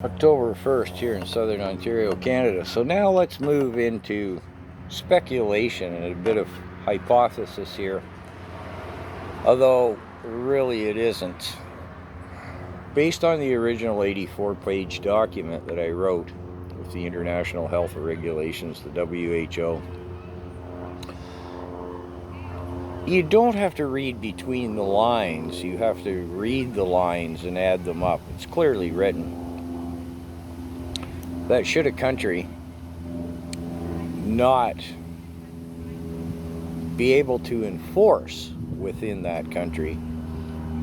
October 1st here in southern Ontario, Canada. So now let's move into speculation and a bit of hypothesis here. Although really it isn't. Based on the original 84-page document that I wrote with the International Health Regulations, the WHO, you don't have to read between the lines. You have to read the lines and add them up. It's clearly written. That should a country not be able to enforce within that country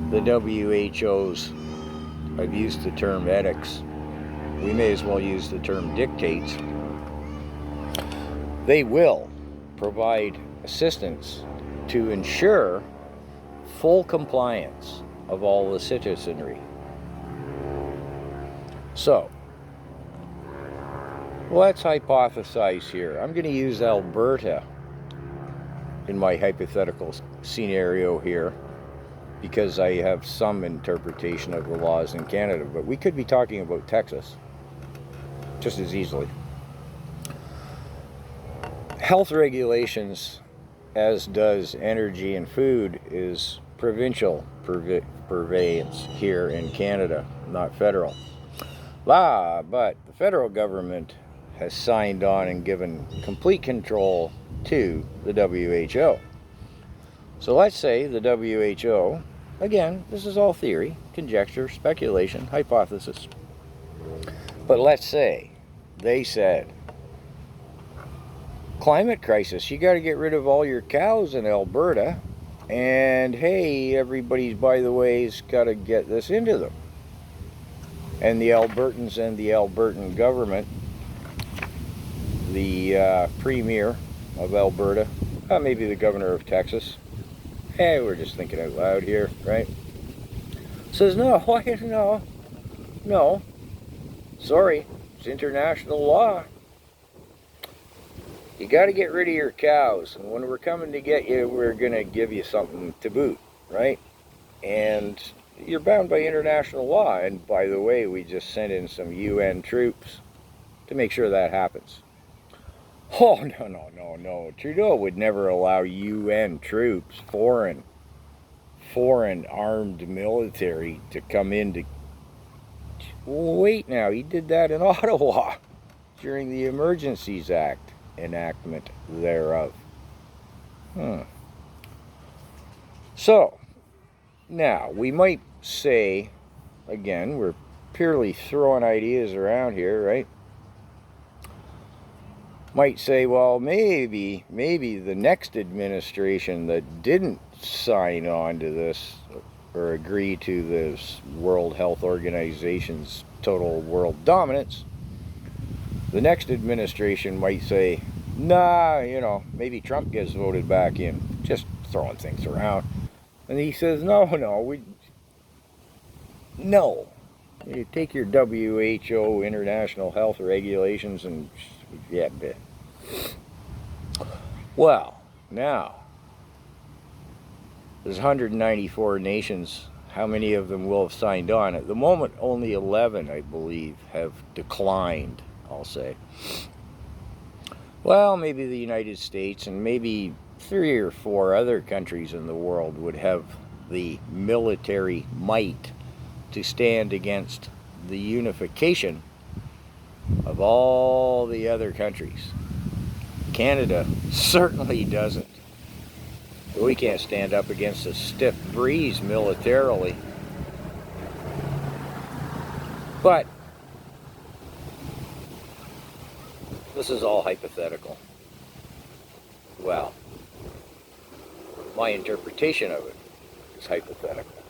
the WHO's, I've used the term edicts, we may as well use the term dictates, they will provide assistance to ensure full compliance of all the citizenry. So, let's hypothesize here. I'm going to use Alberta in my hypothetical scenario here because I have some interpretation of the laws in Canada, but we could be talking about Texas just as easily. Health regulations, as does energy and food, is provincial purveyance here in Canada, not federal. But the federal government has signed on and given complete control to the WHO. So let's say the WHO, again, this is all theory, conjecture, speculation, hypothesis, but let's say they said, climate crisis, you got to get rid of all your cows in Alberta, and hey, everybody's, by the way, has got to get this into them. And the Albertans and the Albertan government, the premier of Alberta, maybe the governor of Texas, hey, we're just thinking out loud here, right? Says, no, sorry, it's international law. You got to get rid of your cows, and when we're coming to get you, we're going to give you something to boot, right? And you're bound by international law. And by the way, we just sent in some UN troops to make sure that happens. Oh, no. Trudeau would never allow UN troops, foreign armed military, to come in to... Wait now, he did that in Ottawa during the Emergencies Act enactment thereof. So, now, we might say, again, we're purely throwing ideas around here, right? Might say, well, maybe the next administration that didn't sign on to this or agree to this World Health Organization's total world dominance, the next administration might say, nah, maybe Trump gets voted back in. Just throwing things around. And he says, no, you take your WHO International Health Regulations and well, now there's 194 nations. How many of them will have signed on? At the moment, only 11, I believe, have declined, I'll say. Well, maybe the United States and maybe 3 or 4 other countries in the world would have the military might to stand against the unification of all the other countries. Canada certainly doesn't. We can't stand up against a stiff breeze militarily. But this is all hypothetical. Well, my interpretation of it is hypothetical.